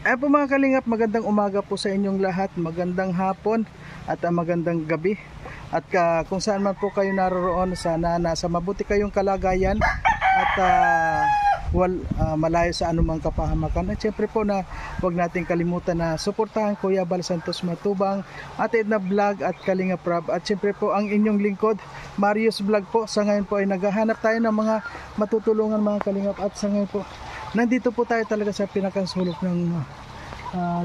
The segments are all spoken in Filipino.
Ayan po mga kalingap, magandang umaga po sa inyong lahat, magandang hapon at magandang gabi. At kung saan man po kayo naroroon, sana nasa mabuti kayong kalagayan at malayo sa anumang kapahamakan. At syempre po na huwag natin kalimutan na suportahan Kuya Bal Santos Matubang, Ate Edna Vlog at Kalinga Prab. At syempre po ang inyong lingkod, Marius Vlog po. Sa ngayon po ay naghahanap tayo ng mga matutulungan mga kalingap. At sa ngayon po, nandito po tayo talaga sa pinakasulok ng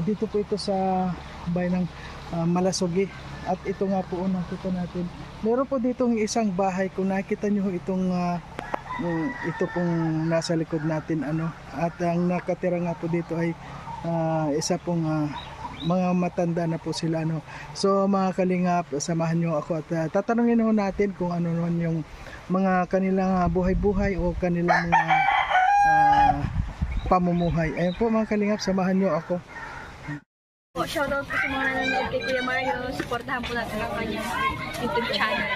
dito po ito sa bayan ng Malasugi. At ito nga po nakita natin, meron po ditong isang bahay. Kung nakita nyo itong ito pong nasa likod natin at ang nakatira nga po dito ay isa pong mga matanda na po sila So mga kalingap, samahan nyo ako at tatanungin ho natin kung ano naman yung mga kanilang buhay-buhay o kanilang pamumuhay. Ayun po mga kalingap, samahan nyo ako. Shoutout po sa mga nanonood kay Kuya Mario. Supportahan po natin ang kanyang YouTube channel.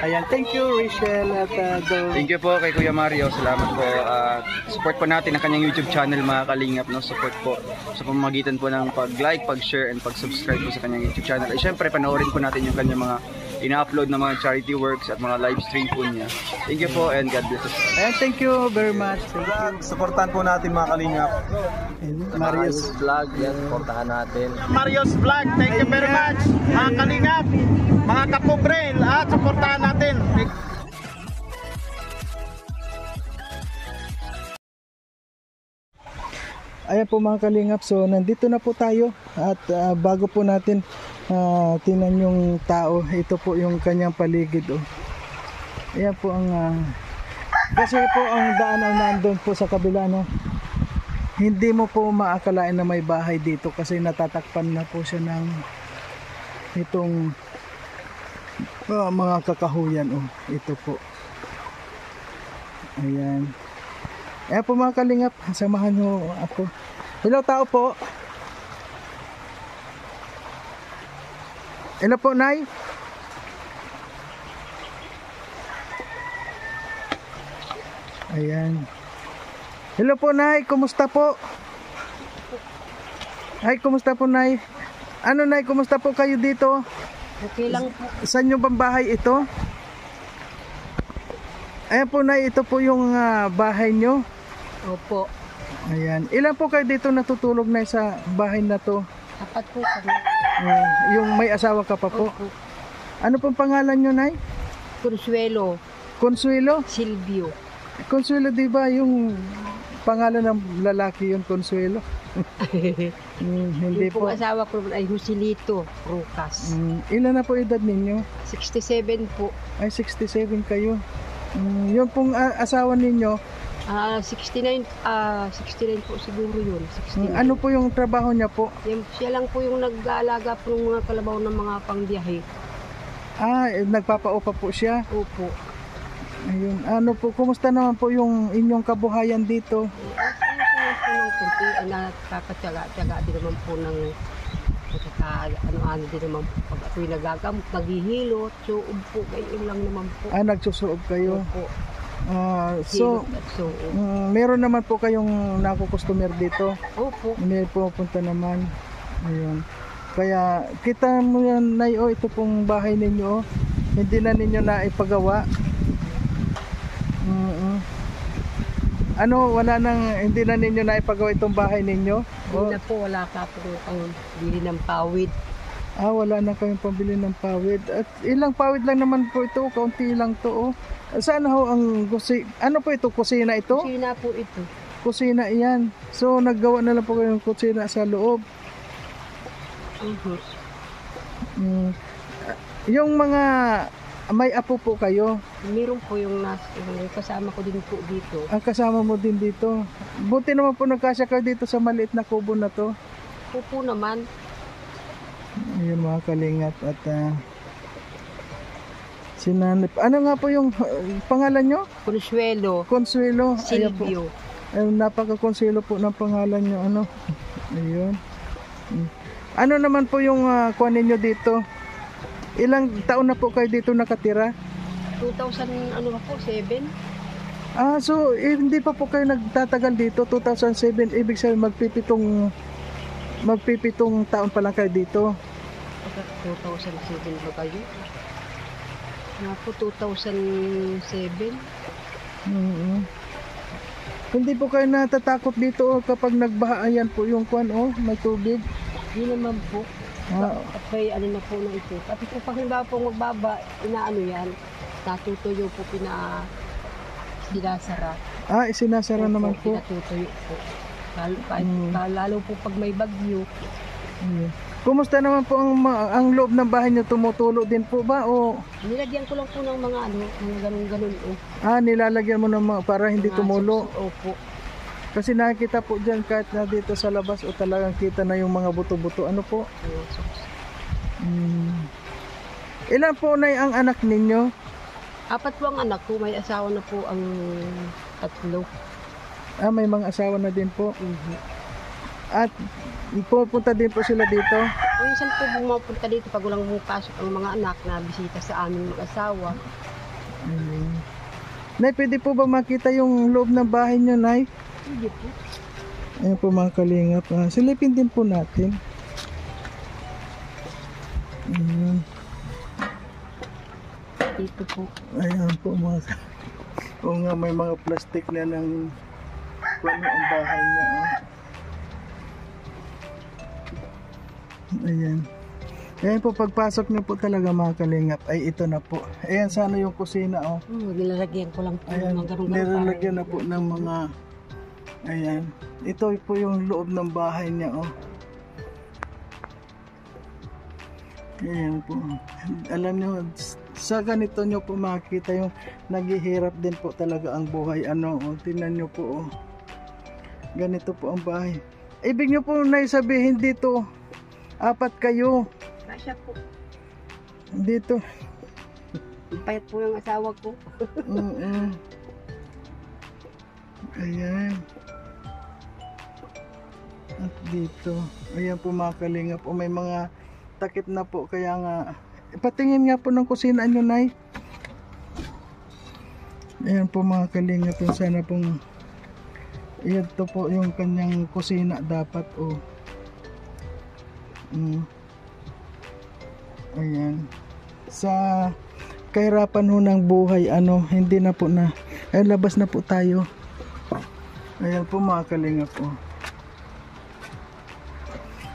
Ayan, thank you Rachel at Thank you po kay Kuya Mario. Salamat po. Support po natin ang kanyang YouTube channel mga kalingap. Support po sa pamamagitan po ng pag-like, pag-share, and pag-subscribe po sa kanyang YouTube channel. Ay syempre, panoorin po natin yung kanyang mga ina-upload na mga charity works at mga live stream po niya. Thank you po and God bless us. Ayan, thank you very much. Supportahan po natin mga kalingap. Marius Vlog, yan, supportahan natin. Marius Vlog, thank you very much. Mga kalingap, mga kapobre, at supportahan natin. Ayan po mga kalingap, so nandito na po tayo at bago po natin tingnan yung tao, ito po yung kanyang paligid. Ayan po ang kasi po ang daanan nandun po sa kabila hindi mo po maakalain na may bahay dito kasi natatakpan na po siya ng itong mga kakahuyan. Ito po, ayan. Ayan po mga kalingap, samahan nyo ako. Hello tao po. Hello po Nay. Ayan. Hello po Nay, kumusta po? Ay, kumusta po Nay? Nay, kumusta po kayo dito? Okay lang po. Saan yung bahay ito? Ayan po Nay, ito po yung bahay nyo. Opo. Ayan. Ilan po kayo dito natutulog na sa bahay na to? Apat po kami. Yung may asawa ka pa po? Opo. Ano pong pangalan nyo Nay? Consuelo. Consuelo? Silvio. Consuelo, di ba yung pangalan ng lalaki yun, Consuelo? Hindi Yung po. asawa ko ay Joselito Rucas. Ilan na po edad ninyo? 67 po. Ay, 67 kayo. Yung pong asawa ninyo, 69 po siguro yun. 69. ano po yung trabaho niya po? Siya lang po yung nag-aalaga po ng mga kalabaw ng mga pangbiyahe. Nagpapaupa po siya. Opo. Ayun. Ano po, kumusta naman po yung inyong kabuhayan dito? Ng kunti, nakakatyaga din naman po ng ano din naman po pag ako'y nagagamot, naghihilot, suob po, ganyan lang naman po. Nagsusuob kayo? Opo. So, meron naman po kayong nakukustomer dito? Opo. May pupunta naman. Ayun. Kaya kita mo yan Nay, ito pong bahay ninyo, hindi na ninyo na ipagawa. Hindi na ninyo na ipagawa itong bahay ninyo? Hindi na po, wala ka po ang bili ng pawid. Wala na kayong pambili ng pawid. At ilang pawid lang naman po ito, kaunti lang to. Saan ho ang ano po ito, kusina ito? Kusina po ito. Kusina iyan. So naggawa na lang po kayong kusina sa loob. Yung mga may apo po kayo? Meron po yung kasama ko din po dito. Ang kasama mo din dito. Buti naman po nagkasya kayo dito sa maliit na kubo na to. Opo naman. Ayun mga kalingap at sinanip. Ano nga po yung pangalan nyo? Consuelo. Consuelo. Silvio. Napaka-consuelo po ng pangalan nyo. Ayun. Ano naman po yung kuhanin nyo dito? Ilang taon na po kayo dito nakatira? 2007. So hindi pa po kayo nagtatagal dito, 2007, ibig sabihin magpipitong magpipitong taon pa lang kayo dito. 2007 ba kayo? Nga po 2007. Hindi po kayo natatakot dito kapag nagbaha, ayan po yung kwan, may tubig. Yun naman po. At may ano na po na ito. At po pag hindi po magbaba, inaano yan, natutuyo po sinasara. Sinasara naman po. Pinatutuyo po. Lalo po pag may bagyo. Kumusta naman po ang loob ng bahay niyo? Tumutulo din po ba o nilagyan ko lang po ng mga mga ganun-ganun nilalagyan mo ng para hindi tumulo? Opo. Kasi nakikita po diyan kahit na dito sa labas o talagang kita na yung mga buto-buto. Ano po? Ilan po na ang anak ninyo? 4 po ang anak ko, may asawa na po ang 3. May mga asawa na din po. At pupunta din po sila dito? Minsan po pumunta dito pag walang pasok ang mga anak na bisita sa aming mag-asawa. Nay, pwede po ba makita yung loob ng bahay nyo, Nay? Hindi po. Ayan po mga kalingap. Silipin din po natin. Dito po. Ayan po mga o nga, may mga plastic na ng kung ang bahay niya. Ayan. Ayan po, pagpasok niyo po talaga mga kalingap, ay ito na po. Ayan, sana yung kusina. Nilalagyan ko lang po. Ayan, nilalagyan na po ng mga, ayan. Ito po yung loob ng bahay niya. Ayan po. Alam niyo, sa ganito niyo po makikita yung naghihirap din po talaga ang buhay. Tingnan niyo po. Ganito po ang bahay. Ibig niyo po na sabihin dito, 4 kayo. Kasya po. Dito. Payat po yung asawa ko. Ayan. At dito. Ayan po mga kalingap. May mga takip na po. Kaya nga, patingin nga po ng kusina nyo, Nay. Ayan po mga kalingap. Sana pong ito po yung kanyang kusina dapat. Ayan. Sa kahirapan ho ng buhay, hindi na po na. Ayan, labas na po tayo. Ayan po mga kalingap.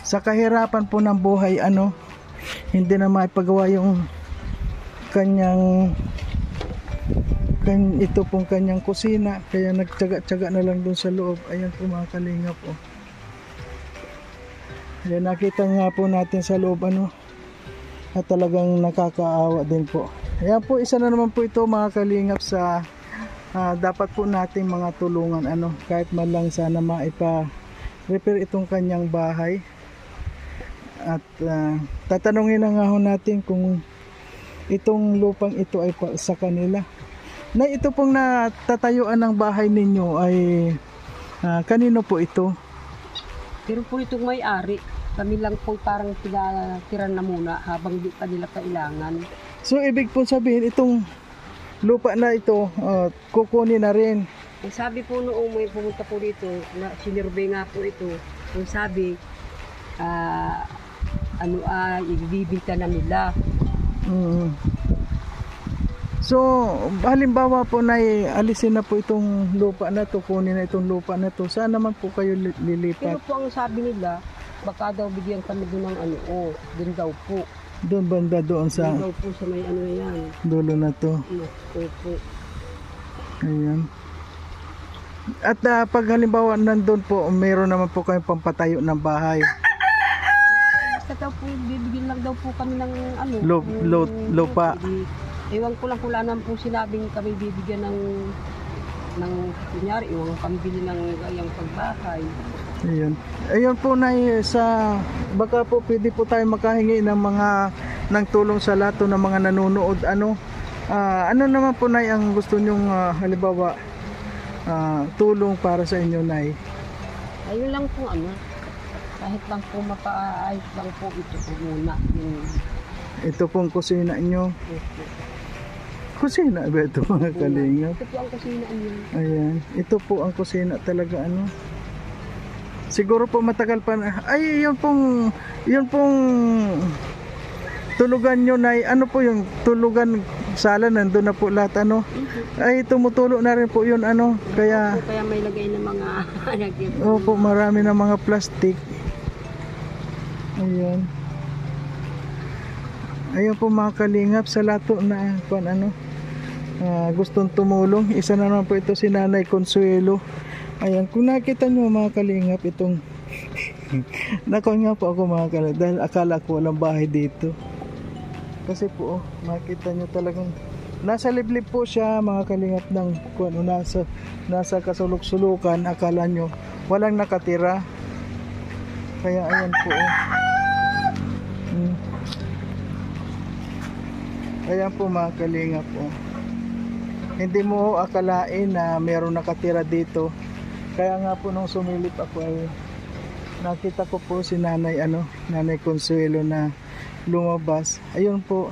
Sa kahirapan po ng buhay, hindi na maipagawa yung ito pong kanyang kusina, kaya nagtyaga-tyaga na lang dun sa loob. Ayan po mga kalingap. Ayan, nakita nga po natin sa loob at talagang nakakaawa din po. Ayan po, isa na naman po ito mga kalingap sa dapat po nating mga tulungan, kahit man lang sana maipa-repair itong kanyang bahay. At tatanungin na nga ho natin kung itong lupang ito ay sa kanila. Na ito pong natatayuan ng bahay ninyo ay kanino po ito? Pero po itong may-ari, kami lang po parang pinatiran na muna habang di pa nila kailangan. So ibig po sabihin itong lupa na ito kukunin na rin? Sabi po noong may pumunta po dito, sinirvey nga po ito, ang sabi ibibinta na nila. So, halimbawa po na alisin na po itong lupa na to, kunin na itong lupa na to, saan naman po kayo lilipat? Pero po ang sabi nila, baka daw bigyan kami doon ng din daw po. Doon banda doon sa? Doon daw po sa may yan. Dulo na to. Opo. Ayan. At pag halimbawa nandun po, mayroon naman po kayong pampatayo ng bahay. Basta daw po, bibigyan lang daw po kami ng lupa. Ewan ko lang kung naman po sinabing kami bibigyan ng kunyari, iwan kami bili ng gayang pagbahay. Ayun po na baka po pwede po tayo makahingi ng tulong sa lahat ng mga nanonood. Ano naman po, Nay, ang gusto nyong halimbawa tulong para sa inyo, Nay? Ayun lang po kahit lang po mapaayos lang po ito po muna. Ito pong kusina nyo. Kusina ba ito mga kalingap? Ito po ang kusina niyo. Ayan. Ito po ang kusina talaga Siguro po matagal pa ay yun pong tulugan nyo na ano po yung tulugan sala nandun na po lahat ano ay tumutulo na rin po yun ano kaya Kaya may lagay ng mga opo marami ng mga plastic. Ayun po mga kalingap sa lato na gustong tumulong. Isa na naman po ito si Nanay Consuelo. Ayan, kung nakita nyo mga kalingap itong nako nga po ako mga kalingap dahil akala ko walang bahay dito. Kasi po makita nyo talagang nasa liblib po siya mga kalingap ng nasa kasulok-sulukan. Akala nyo walang nakatira. Kaya ayan po ayan po mga kalingap hindi mo akalain na meron nakatira dito. Kaya nga po nung sumilip ako ay nakita ko po si Nanay Consuelo na lumabas. Ayun po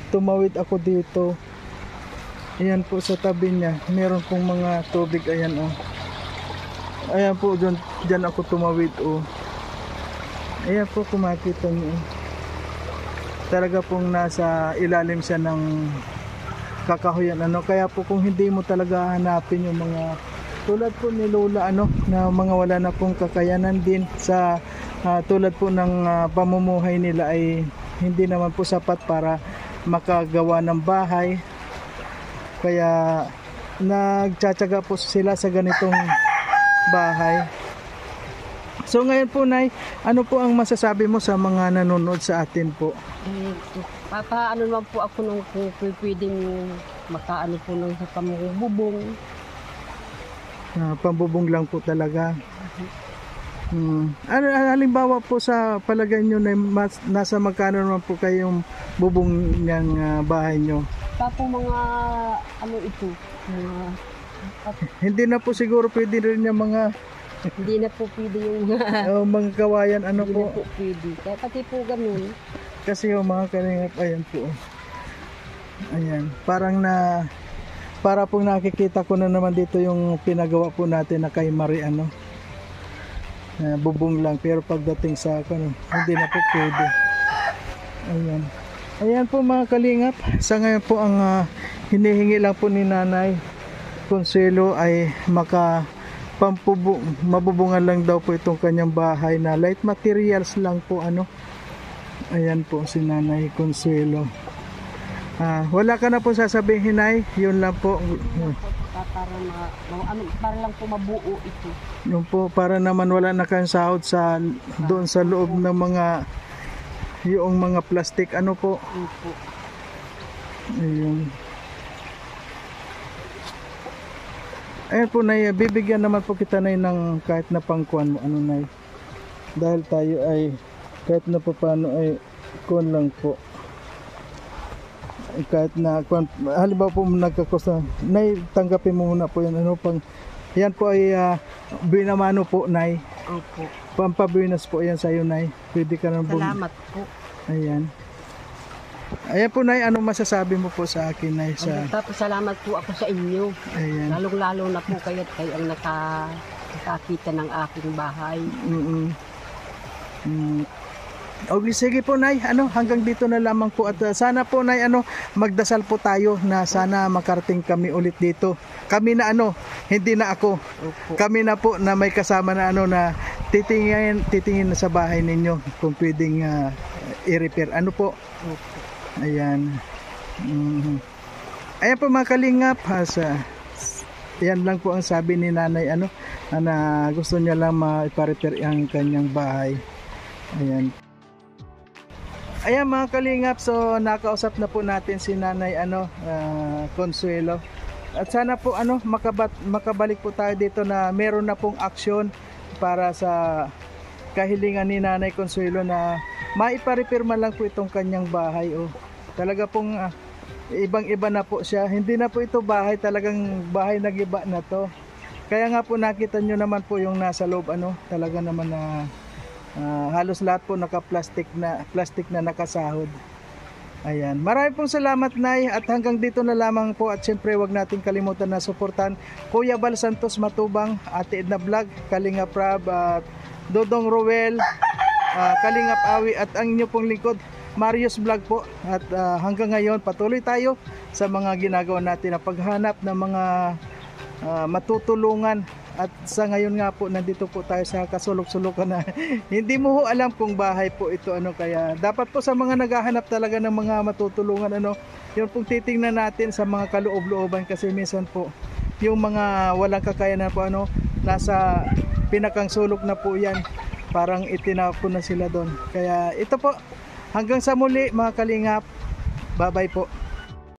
tumawid ako dito. Ayan po sa tabi niya meron pong mga tubig. Ayan ayan po dyan ako tumawid ayan po kung makita niyo talaga pong nasa ilalim siya ng kakahuyan kaya po kung hindi mo talaga hanapin yung mga tulad po ni Lola na mga wala na pong kakayanan din sa tulad po ng pamumuhay nila ay hindi naman po sapat para makagawa ng bahay, kaya nagtsatsaga po sila sa ganitong bahay. So ngayon po Nay, ano po ang masasabi mo sa mga nanonood sa atin po? Papaano naman po ako nung kung pwedeng makaano po nung sa pamububong. Pambubong lang po talaga. Halimbawa po sa palagay nyo na nasa magkano naman po kayong bubong ng bahay nyo? Tapos mga ito hindi na po siguro pwede rin yung mga hindi na po pwede yung mga kawayan hindi po. na po pwede. Kaya pati po ganun. Kasi yung mga kalingap, ayan po. Ayan, para pong nakikita ko na naman dito yung pinagawa po natin na kay Marie bubong lang, pero pagdating sa hindi na po pwede. Ayan po mga kalingap, sa ngayon po ang hinihingi lang po ni Nanay Consuelo ay mabubungan lang daw po itong kanyang bahay na light materials lang po ayan po si Nanay Consuelo. Wala ka na po sasabihin Nay, yun lang po. Para lang po mabuo ito. Yun po, para naman wala na kang sahod doon sa loob ng yung mga plastic po. Ayun. Ayan po Nay, bibigyan naman po kita Nay ng kahit na pangkuan mo Nay. Dahil tayo ay kahit na paano ay kuan lang po. Kahit na halimbawa po nagkakosta Nay, tanggapin mo muna po yan yan po ay binamano po Nay. Opo. Pampabuenas po yan sa iyo Nay. Pwede ka na salamat po. Ayan po Nay, anong masasabi mo po sa akin Nay? Tapos salamat po ako sa inyo. Ayan. Lalong-lalo na po kayo ang nakakita ng aking bahay. Okay, sige po Nay, hanggang dito na lamang po at sana po Nay, magdasal po tayo na sana makarating kami ulit dito. Kami na hindi na ako. Opo. Kami na po na may kasama na na titingin na sa bahay ninyo kung pwedeng i-repair. Po? Opo. Ayan. Ayan po mga kalingap, yan lang po ang sabi ni Nanay na gusto niya lang ma-repair ang kanyang bahay. Ayan mga kalingap, so nakausap na po natin si Nanay Consuelo. At sana po makabalik po tayo dito na meron na pong aksyon para sa kahilingan ni Nanay Consuelo na maipa-repair man lang po itong kanyang bahay. Talaga pong ibang-iba na po siya. Hindi na po ito bahay, talagang bahay nag-iba na to. Kaya nga po nakita nyo naman po yung nasa loob talaga naman na halos lahat po naka-plastic na nakasahod. Ayan. Marami pong salamat, Nay, at hanggang dito na lamang po, at syempre wag nating kalimutan na suportan Kuya Bal Santos Matubang, Ate Edna Vlog, Kalingap Rab, at Dodong Roel, Kalingap Awi, at ang inyo pong lingkod Marius Vlog po. At hanggang ngayon patuloy tayo sa mga ginagawa natin na paghanap ng mga matutulungan. At sa ngayon nga po, nandito po tayo sa kasulok-sulukan na hindi mo ho alam kung bahay po ito, kaya dapat po sa mga naghahanap talaga ng mga matutulungan, yun pong titingnan natin sa mga kaloob-looban, kasi minsan po yung mga walang kakayanan po, nasa pinakang sulok na po yan, parang itinapon na sila doon. Kaya ito po, hanggang sa muli mga kalingap, bye bye po.